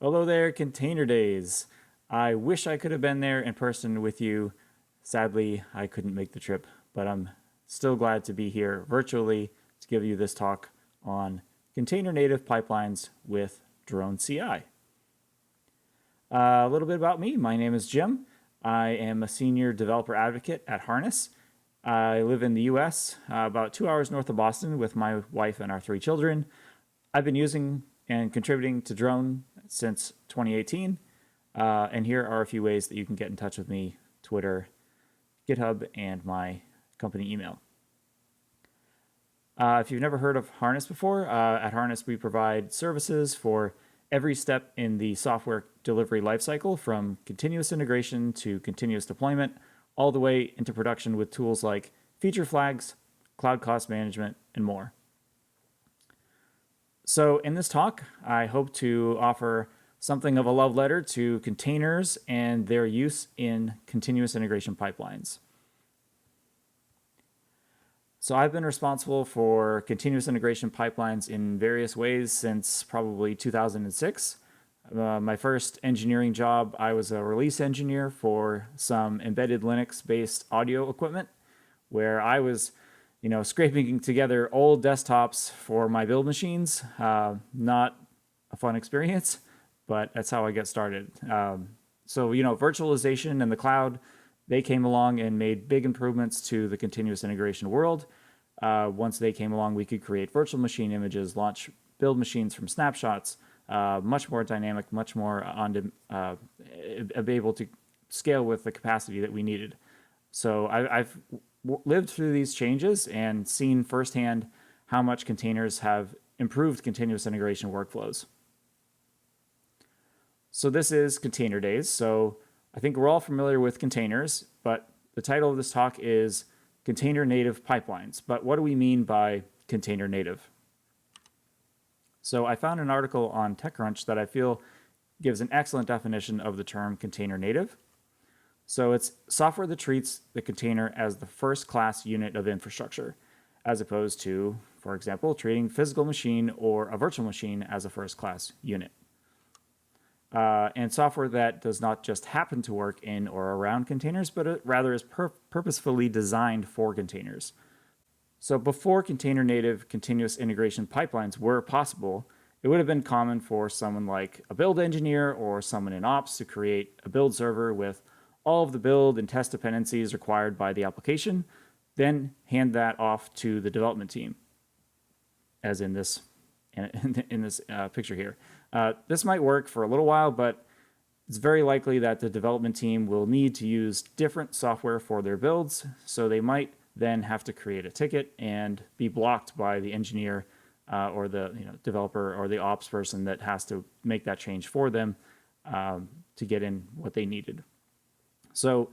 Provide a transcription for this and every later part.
Hello there, Container Days. I wish I could have been there in person with you. Sadly, I couldn't make the trip, but I'm still glad to be here virtually to give you this talk on container native pipelines with Drone CI. A little bit about me. My name is Jim. I am a senior developer advocate at Harness. I live in the US, about 2 hours north of Boston with my wife and our 3 children. I've been using and contributing to Drone since 2018. And here are a few ways that you can get in touch with me: Twitter, GitHub, and my company email. If you've never heard of Harness before, at Harness we provide services for every step in the software delivery lifecycle, from continuous integration to continuous deployment, all the way into production with tools like feature flags, cloud cost management, and more. So in this talk, I hope to offer something of a love letter to containers and their use in continuous integration pipelines. So I've been responsible for continuous integration pipelines in various ways since probably 2006. My first engineering job, I was a release engineer for some embedded Linux-based audio equipment, where I was scraping together old desktops for my build machines. Not a fun experience, but that's how I got started. So virtualization and the cloud, they came along and made big improvements to the continuous integration world. Once they came along, we could create virtual machine images, launch build machines from snapshots, much more dynamic, much more able to scale with the capacity that we needed. So I've lived through these changes and seen firsthand how much containers have improved continuous integration workflows. So this is Container Days. So I think we're all familiar with containers, but the title of this talk is Container Native Pipelines. But what do we mean by container native? So I found an article on TechCrunch that I feel gives an excellent definition of the term container native. So it's software that treats the container as the first class unit of infrastructure, as opposed to, for example, treating physical machine or a virtual machine as a first class unit. And software that does not just happen to work in or around containers, but it rather is purposefully designed for containers. So before container native continuous integration pipelines were possible, it would have been common for someone like a build engineer or someone in ops to create a build server with all of the build and test dependencies required by the application, then hand that off to the development team, as in this picture here. This might work for a little while, but it's very likely that the development team will need to use different software for their builds, so they might then have to create a ticket and be blocked by the engineer or the developer or the ops person that has to make that change for them to get in what they needed. So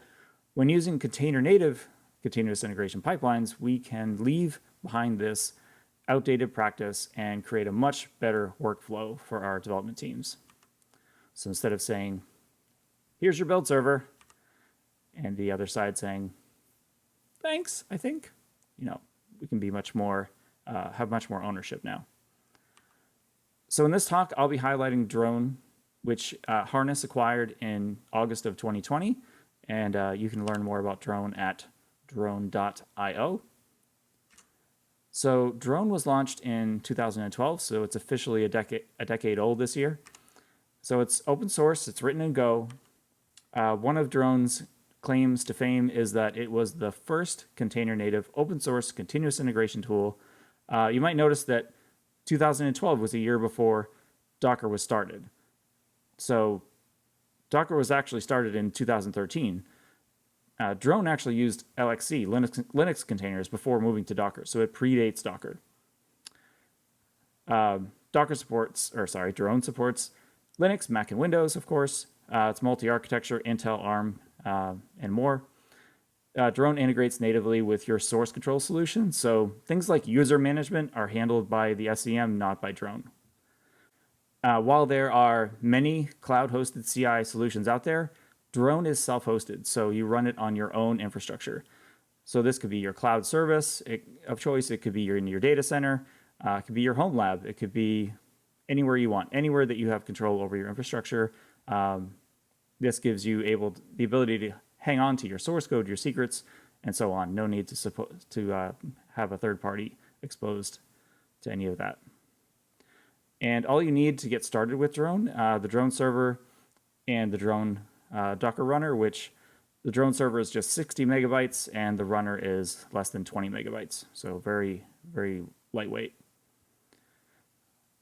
when using container native continuous integration pipelines, we can leave behind this outdated practice and create a much better workflow for our development teams. So instead of saying, here's your build server, and the other side saying, thanks, I think, we can be much more, have much more ownership now. So in this talk, I'll be highlighting Drone, which Harness acquired in August of 2020. And you can learn more about Drone at drone.io. So Drone was launched in 2012, so it's officially a decade old this year. So it's open source, it's written in Go. One of Drone's claims to fame is that it was the first container native open source continuous integration tool. You might notice that 2012 was a year before Docker was started. So Docker was actually started in 2013. Drone actually used LXC, Linux containers, before moving to Docker, so it predates Docker. Drone supports Linux, Mac, and Windows, of course. It's multi-architecture, Intel, ARM, and more. Drone integrates natively with your source control solution, so things like user management are handled by the SCM, not by Drone. While there are many cloud-hosted CI solutions out there, Drone is self-hosted, so you run it on your own infrastructure. So this could be your cloud service of choice. It could be in your data center. It could be your home lab. It could be anywhere you want, anywhere that you have control over your infrastructure. This gives you the ability to hang on to your source code, your secrets, and so on. No need to have a third party exposed to any of that. And all you need to get started with drone, the drone server and the drone Docker runner, which the drone server is just 60 megabytes and the runner is less than 20 megabytes. So very, very lightweight.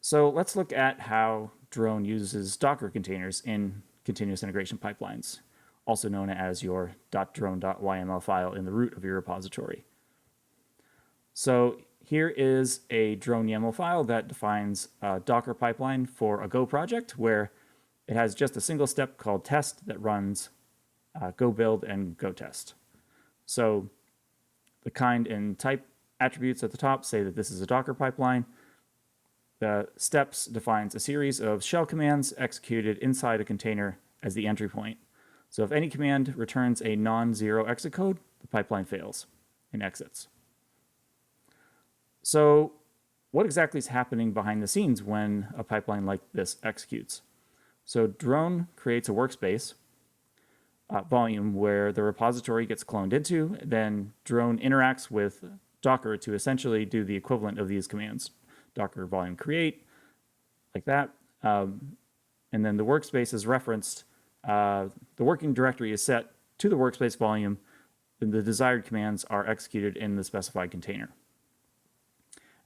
So let's look at how drone uses Docker containers in continuous integration pipelines, also known as your .drone.yml file in the root of your repository. So here is a drone YAML file that defines a Docker pipeline for a Go project where it has just a single step called test that runs go build and go test. So the kind and type attributes at the top say that this is a Docker pipeline. The steps defines a series of shell commands executed inside a container as the entry point. So if any command returns a non-zero exit code, the pipeline fails and exits. So what exactly is happening behind the scenes when a pipeline like this executes? So drone creates a workspace volume where the repository gets cloned into, then drone interacts with Docker to essentially do the equivalent of these commands. Docker volume create, like that. And then the workspace is referenced. The working directory is set to the workspace volume, and the desired commands are executed in the specified container.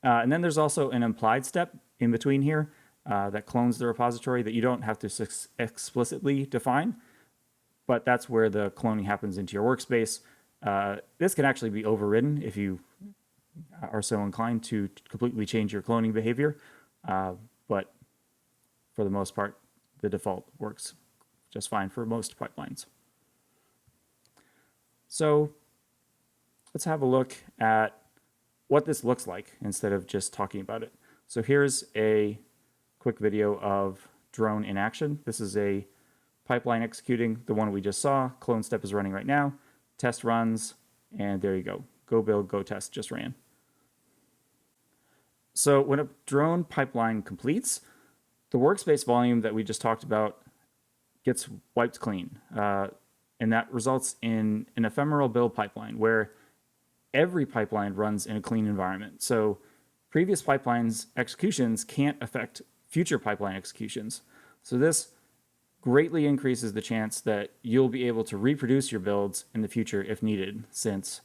And then there's also an implied step in between here that clones the repository that you don't have to explicitly define, but that's where the cloning happens into your workspace. This can actually be overridden if you are so inclined to completely change your cloning behavior, but for the most part, the default works just fine for most pipelines. So let's have a look at what this looks like instead of just talking about it. So here's a quick video of drone in action. This is a pipeline executing the one we just saw. Clone step is running right now. Test runs, and there you go. Go build, go test just ran. So when a drone pipeline completes, the workspace volume that we just talked about gets wiped clean. And that results in an ephemeral build pipeline where every pipeline runs in a clean environment. So previous pipelines executions can't affect future pipeline executions. So this greatly increases the chance that you'll be able to reproduce your builds in the future if needed, since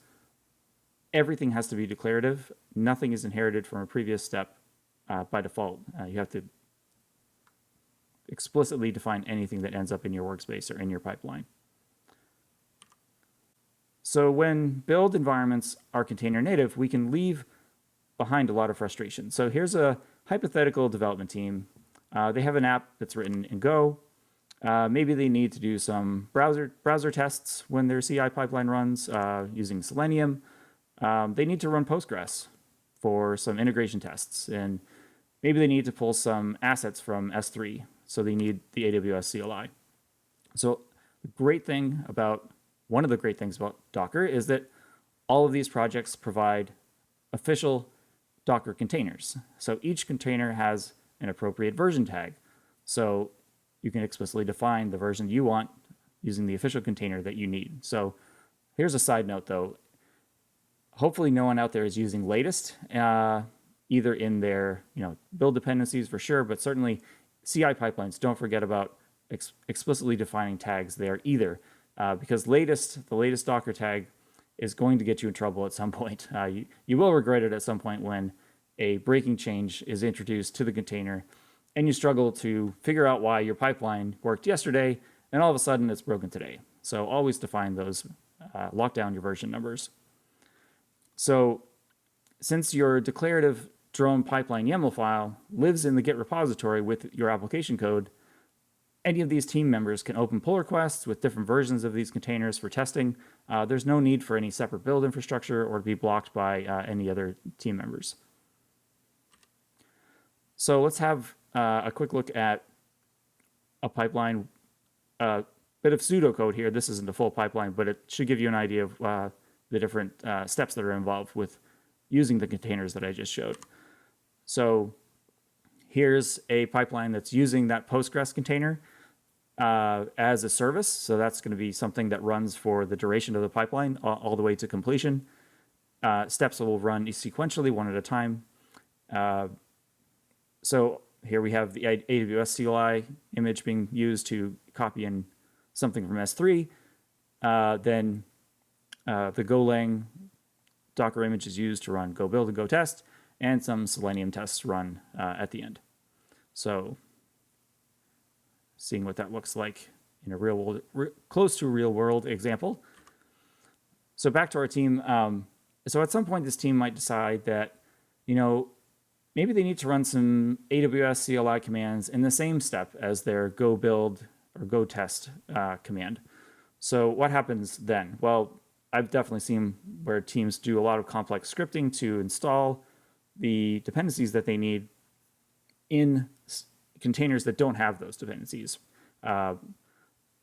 everything has to be declarative. Nothing is inherited from a previous step by default. You have to explicitly define anything that ends up in your workspace or in your pipeline. So when build environments are container native, we can leave behind a lot of frustration. So here's a hypothetical development team. They have an app that's written in Go. Maybe they need to do some browser tests when their CI pipeline runs using Selenium. They need to run Postgres for some integration tests, and maybe they need to pull some assets from S3, so they need the AWS CLI. So one of the great things about Docker is that all of these projects provide official Docker containers. So each container has an appropriate version tag. So you can explicitly define the version you want using the official container that you need. So here's a side note though. Hopefully no one out there is using latest, either in their build dependencies for sure, but certainly CI pipelines, don't forget about explicitly defining tags there either, because the latest Docker tag is going to get you in trouble at some point. You will regret it at some point when a breaking change is introduced to the container and you struggle to figure out why your pipeline worked yesterday and all of a sudden it's broken today. So always define those, lock down your version numbers. So since your declarative drone pipeline YAML file lives in the Git repository with your application code, any of these team members can open pull requests with different versions of these containers for testing. There's no need for any separate build infrastructure or to be blocked by any other team members. So let's have a quick look at a pipeline, a bit of pseudocode here. This isn't a full pipeline, but it should give you an idea of the different steps that are involved with using the containers that I just showed. So here's a pipeline that's using that Postgres container as a service. So that's going to be something that runs for the duration of the pipeline all the way to completion. Steps will run sequentially, one at a time. So here we have the AWS CLI image being used to copy in something from S3. Then the Golang Docker image is used to run go build and go test, and some Selenium tests run at the end. So seeing what that looks like in a real world, close to a real world example. So back to our team. So at some point, this team might decide that, maybe they need to run some AWS CLI commands in the same step as their go build or go test command. So what happens then? Well, I've definitely seen where teams do a lot of complex scripting to install the dependencies that they need in containers that don't have those dependencies.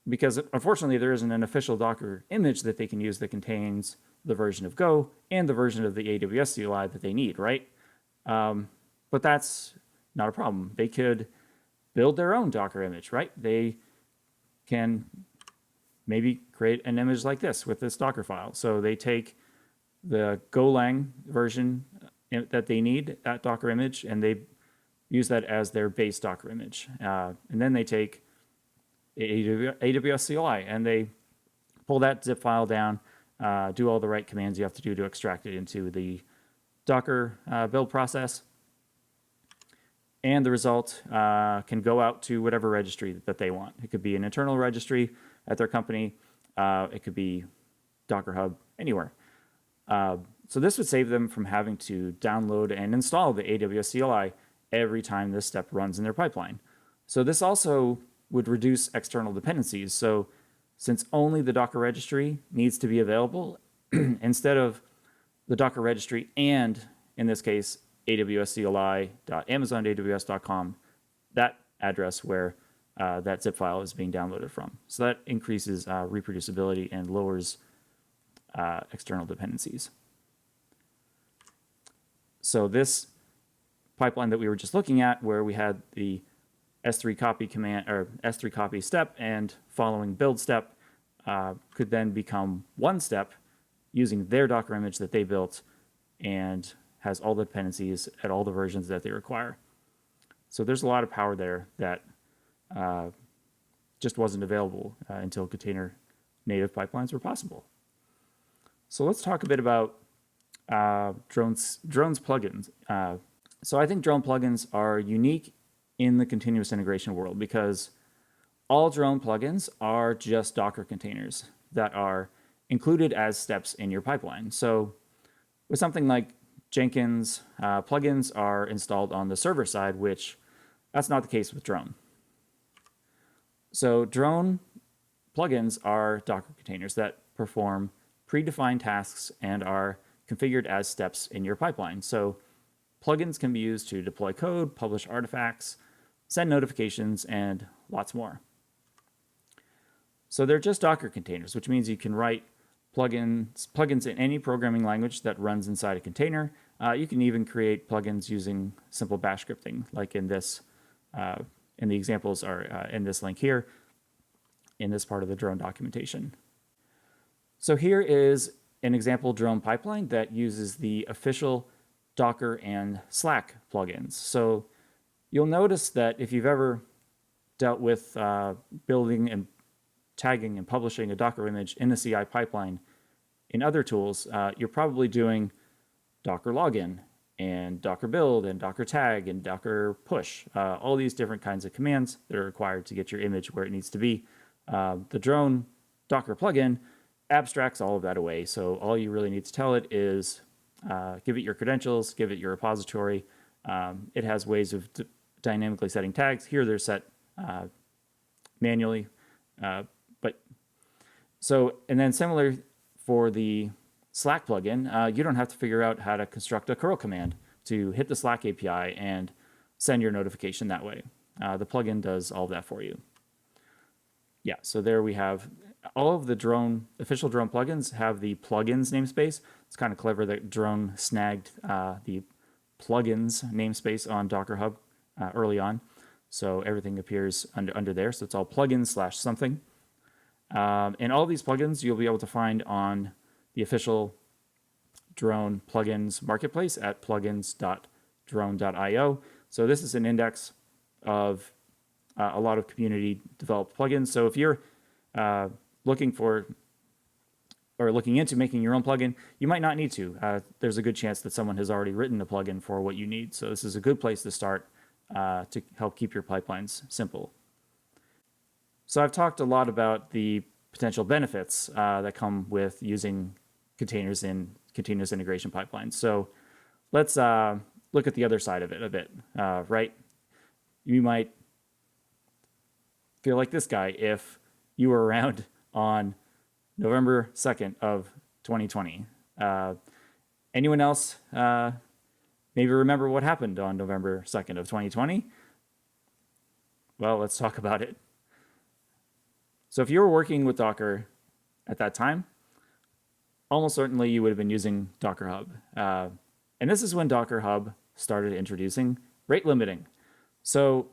Because unfortunately, there isn't an official Docker image that they can use that contains the version of Go and the version of the AWS CLI that they need, right? But that's not a problem. They could build their own Docker image, right? They can maybe create an image like this with this Docker file. So they take the Golang version that they need, that Docker image, and they use that as their base Docker image. And then they take AWS CLI and they pull that zip file down, do all the right commands you have to do to extract it into the Docker build process. And the result can go out to whatever registry that they want. It could be an internal registry at their company. It could be Docker Hub, anywhere. So this would save them from having to download and install the AWS CLI every time this step runs in their pipeline. So this also would reduce external dependencies. So since only the Docker registry needs to be available, instead of the Docker registry and, in this case, awscli.amazonaws.com, that address where that zip file is being downloaded from. So that increases reproducibility and lowers external dependencies. So this pipeline that we were just looking at, where we had the S3 copy command or S3 copy step and following build step, could then become one step using their Docker image that they built and has all the dependencies at all the versions that they require. So there's a lot of power there that just wasn't available until container native pipelines were possible. So let's talk a bit about drones plugins. So I think drone plugins are unique in the continuous integration world because all drone plugins are just Docker containers that are included as steps in your pipeline. So with something like Jenkins, plugins are installed on the server side, which that's not the case with drone. So drone plugins are Docker containers that perform predefined tasks and are configured as steps in your pipeline. So plugins can be used to deploy code, publish artifacts, send notifications, and lots more. So they're just Docker containers, which means you can write plugins in any programming language that runs inside a container. You can even create plugins using simple bash scripting, like in this, and the examples are in this link here, in this part of the drone documentation. So here is an example drone pipeline that uses the official Docker and Slack plugins. So you'll notice that if you've ever dealt with building and tagging and publishing a Docker image in the CI pipeline in other tools, you're probably doing Docker login and Docker build and Docker tag and Docker push, all these different kinds of commands that are required to get your image where it needs to be. The drone Docker plugin abstracts all of that away. So all you really need to tell it is give it your credentials, give it your repository. It has ways of dynamically setting tags. Here they're set manually. And then similar for the Slack plugin, you don't have to figure out how to construct a curl command to hit the Slack API and send your notification that way. The plugin does all of that for you. Yeah, so there we have all of the official drone plugins have the plugins namespace. It's kind of clever that drone snagged the plugins namespace on Docker Hub early on. So everything appears under there. So it's all plugins/something. And all these plugins you'll be able to find on the official drone plugins marketplace at plugins.drone.io. So this is an index of a lot of community developed plugins. So if you're looking for or looking into making your own plugin, you might not need to. There's a good chance that someone has already written a plugin for what you need. So this is a good place to start to help keep your pipelines simple. So I've talked a lot about the potential benefits that come with using containers in continuous integration pipelines. So let's look at the other side of it a bit, right? You might feel like this guy if you were around on November 2nd of 2020. Anyone else maybe remember what happened on November 2nd of 2020? Well, let's talk about it. So if you were working with Docker at that time, almost certainly you would have been using Docker Hub. And this is when Docker Hub started introducing rate limiting. So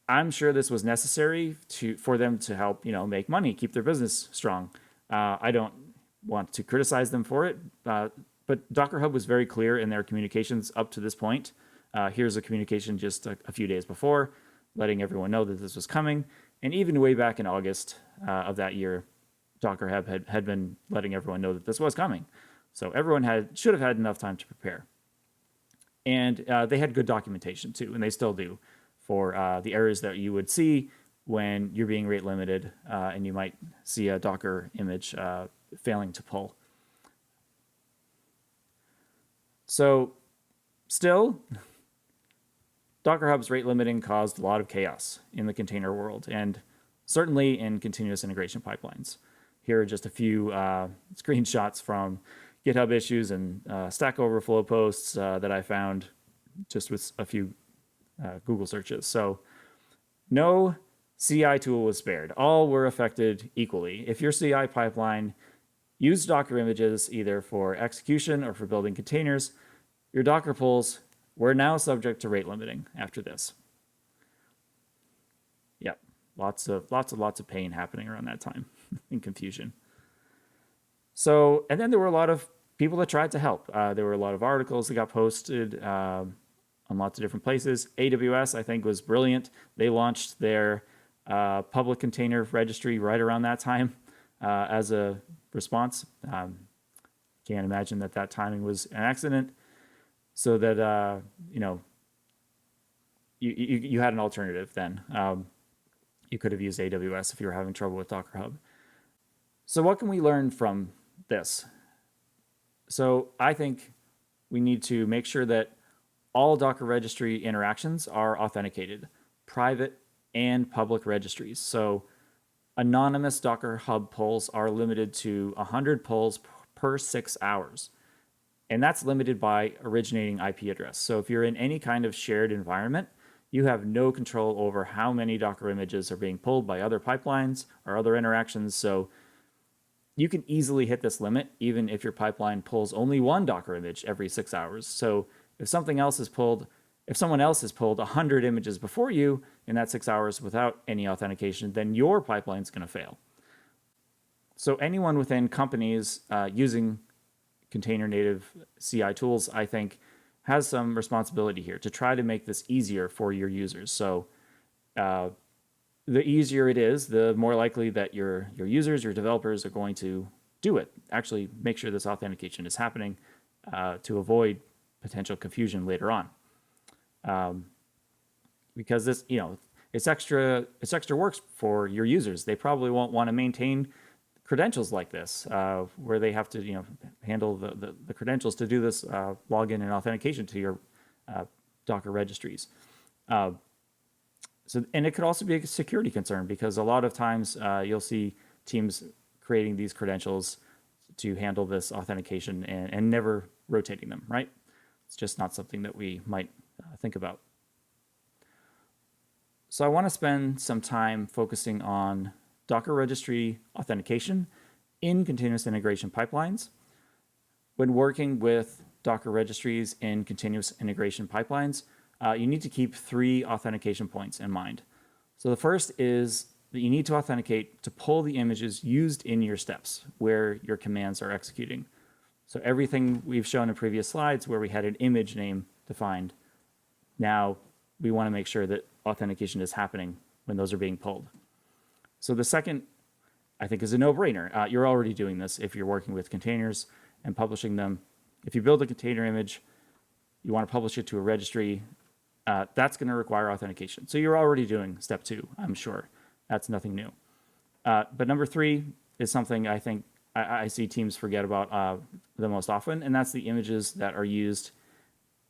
I'm sure this was necessary for them to help, make money, keep their business strong. I don't want to criticize them for it, but Docker Hub was very clear in their communications up to this point. Here's a communication just a few days before, letting everyone know that this was coming. And even way back in August of that year, Docker Hub had been letting everyone know that this was coming. So everyone should have had enough time to prepare. And they had good documentation too, and they still do, for the errors that you would see when you're being rate limited and you might see a Docker image failing to pull. So still, Docker Hub's rate limiting caused a lot of chaos in the container world, and certainly in continuous integration pipelines. Here are just a few screenshots from GitHub issues and Stack Overflow posts that I found just with a few Google searches. So no CI tool was spared. All were affected equally. If your CI pipeline used Docker images either for execution or for building containers, your Docker pulls were now subject to rate limiting after this. Yep, lots of pain happening around that time and confusion. So, and then there were a lot of people that tried to help. There were a lot of articles that got posted on lots of different places. AWS, I think, was brilliant. They launched their public container registry right around that time as a response. Can't imagine that timing was an accident. So that you had an alternative then. You could have used AWS if you were having trouble with Docker Hub. So what can we learn from this? So I think we need to make sure that all Docker registry interactions are authenticated, private and public registries. So anonymous Docker Hub pulls are limited to 100 pulls per 6 hours. And that's limited by originating IP address. So if you're in any kind of shared environment, you have no control over how many Docker images are being pulled by other pipelines or other interactions. So you can easily hit this limit even if your pipeline pulls only one Docker image every 6 hours. So if someone else has pulled 100 images before you in that 6 hours without any authentication, then your pipeline's going to fail. So anyone within companies using container native CI tools, I think, has some responsibility here to try to make this easier for your users. So the easier it is, the more likely that your users, your developers are going to do it. Actually make sure this authentication is happening to avoid potential confusion later on. Because this, it's extra work for your users. They probably won't want to maintain credentials like this, where they have to, handle the credentials to do this login and authentication to your Docker registries. And it could also be a security concern because a lot of times you'll see teams creating these credentials to handle this authentication and never rotating them, right? It's just not something that we might think about. So I want to spend some time focusing on Docker registry authentication in continuous integration pipelines. When working with Docker registries in continuous integration pipelines, you need to keep 3 authentication points in mind. So the first is that you need to authenticate to pull the images used in your steps where your commands are executing. So everything we've shown in previous slides where we had an image name defined, now we want to make sure that authentication is happening when those are being pulled. So the second, I think, is a no-brainer. You're already doing this if you're working with containers and publishing them. If you build a container image, you want to publish it to a registry, that's going to require authentication. So you're already doing step 2, I'm sure. That's nothing new. But number 3 is something I think I see teams forget about the most often, and that's the images that are used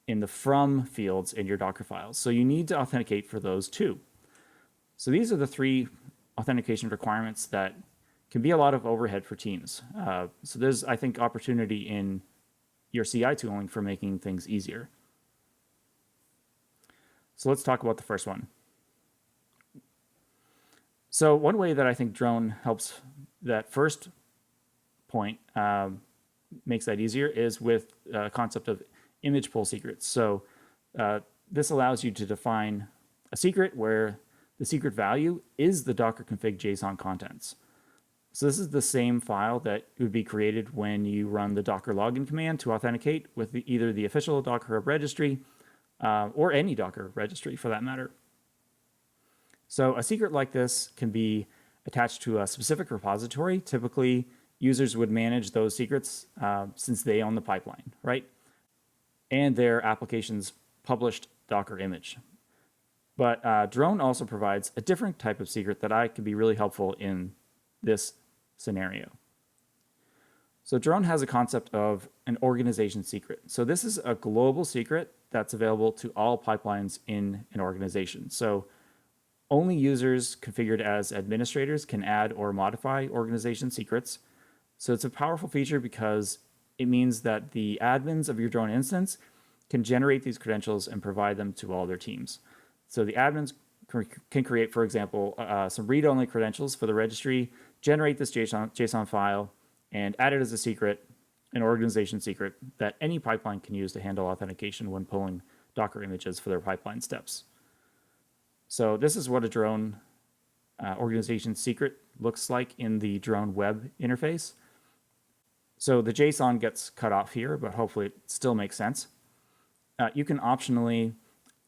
in the from fields in your Docker files. So you need to authenticate for those too. So these are the 3 authentication requirements that can be a lot of overhead for teams. So there's, I think, opportunity in your CI tooling for making things easier. So let's talk about the first one. So one way that I think Drone helps that first point, makes that easier, is with the concept of image pull secrets. So this allows you to define a secret where the secret value is the Docker config JSON contents. So this is the same file that would be created when you run the Docker login command to authenticate with either the official Docker Hub registry or any Docker registry for that matter. So a secret like this can be attached to a specific repository. Typically, users would manage those secrets since they own the pipeline, right? And their application's published Docker image. But Drone also provides a different type of secret that can be really helpful in this scenario. So Drone has a concept of an organization secret. So this is a global secret that's available to all pipelines in an organization. So only users configured as administrators can add or modify organization secrets. So it's a powerful feature because it means that the admins of your Drone instance can generate these credentials and provide them to all their teams. So the admins can create, for example, some read-only credentials for the registry, generate this JSON file, and add it as a secret, an organization secret, that any pipeline can use to handle authentication when pulling Docker images for their pipeline steps. So this is what a Drone organization secret looks like in the Drone web interface. So the JSON gets cut off here, but hopefully it still makes sense. You can optionally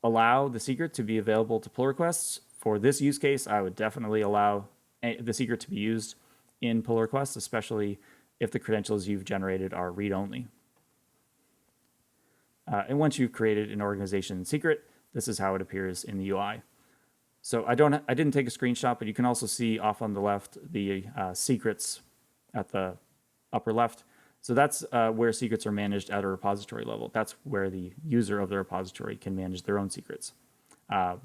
allow the secret to be available to pull requests. For this use case, I would definitely allow the secret to be used in pull requests, especially if the credentials you've generated are read-only. And once you've created an organization secret, this is how it appears in the UI. So I didn't take a screenshot, but you can also see off on the left the secrets at the upper left. So that's where secrets are managed at a repository level. That's where the user of the repository can manage their own secrets. I'll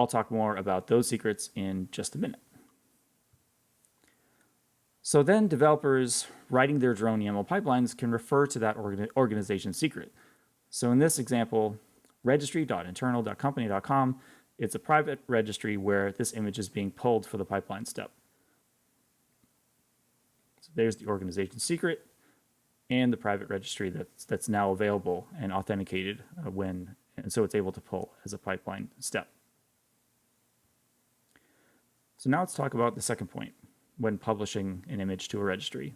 talk more about those secrets in just a minute. So then developers writing their Drone YAML pipelines can refer to that organization secret. So in this example, registry.internal.company.com, it's a private registry where this image is being pulled for the pipeline step. So there's the organization secret and the private registry that's now available and authenticated and so it's able to pull as a pipeline step. So now let's talk about the second point when publishing an image to a registry.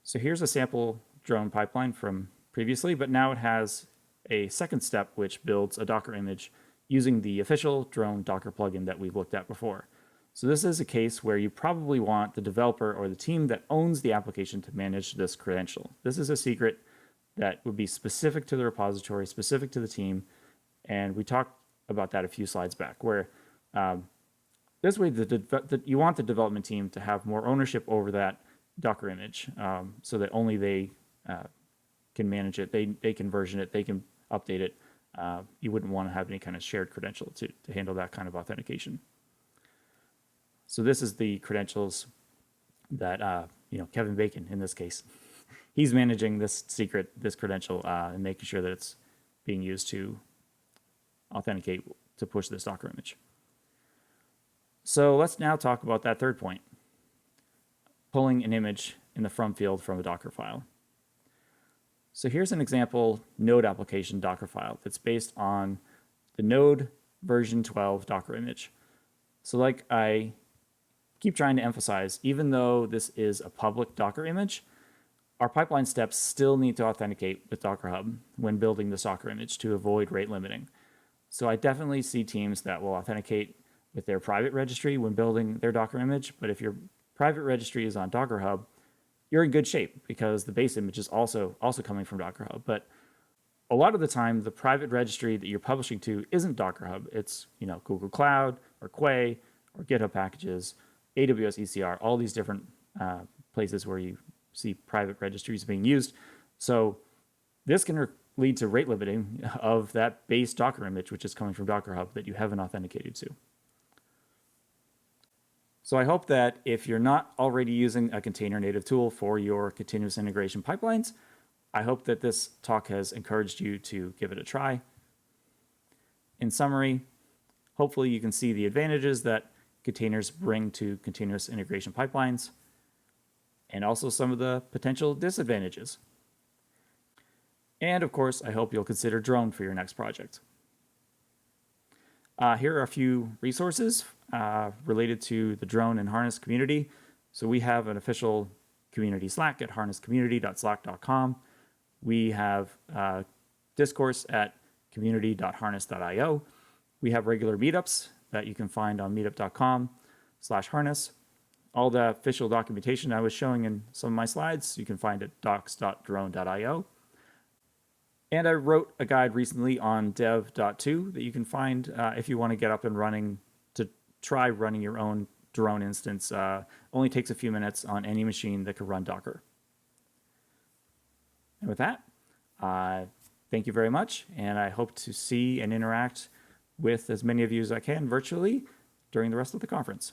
So here's a sample Drone pipeline from previously, but now it has a second step which builds a Docker image using the official Drone Docker plugin that we've looked at before. So this is a case where you probably want the developer or the team that owns the application to manage this credential. This is a secret that would be specific to the repository, specific to the team, and we talked about that a few slides back, where this way you want the development team to have more ownership over that Docker image, so that only they can manage it, they can version it, they can update it. You wouldn't want to have any kind of shared credential to handle that kind of authentication. So this is the credentials that Kevin Bacon, in this case, he's managing this secret, this credential, and making sure that it's being used to authenticate to push this Docker image. So let's now talk about that third point, pulling an image in the from field from a Docker file. So here's an example node application Docker file that's based on the node version 12 Docker image. So like I keep trying to emphasize, even though this is a public Docker image, our pipeline steps still need to authenticate with Docker Hub when building this Docker image to avoid rate limiting. So I definitely see teams that will authenticate with their private registry when building their Docker image, but if your private registry is on Docker Hub, you're in good shape because the base image is also coming from Docker Hub. But a lot of the time, the private registry that you're publishing to isn't Docker Hub. It's Google Cloud or Quay or GitHub packages, AWS ECR, all these different places where you see private registries being used. So this can lead to rate limiting of that base Docker image, which is coming from Docker Hub that you haven't authenticated to. So I hope that if you're not already using a container native tool for your continuous integration pipelines, I hope that this talk has encouraged you to give it a try. In summary, hopefully you can see the advantages that containers bring to continuous integration pipelines, and also some of the potential disadvantages. And of course, I hope you'll consider Drone for your next project. Here are a few resources related to the drone and harness community. So we have an official community Slack at harnesscommunity.slack.com. We have discourse at community.harness.io. We have regular meetups that you can find on meetup.com/harness. All the official documentation I was showing in some of my slides, you can find at docs.drone.io. And I wrote a guide recently on dev.to that you can find if you want to get up and running to try running your own drone instance. Only takes a few minutes on any machine that can run Docker. And with that, thank you very much, and I hope to see and interact with as many of you as I can virtually during the rest of the conference.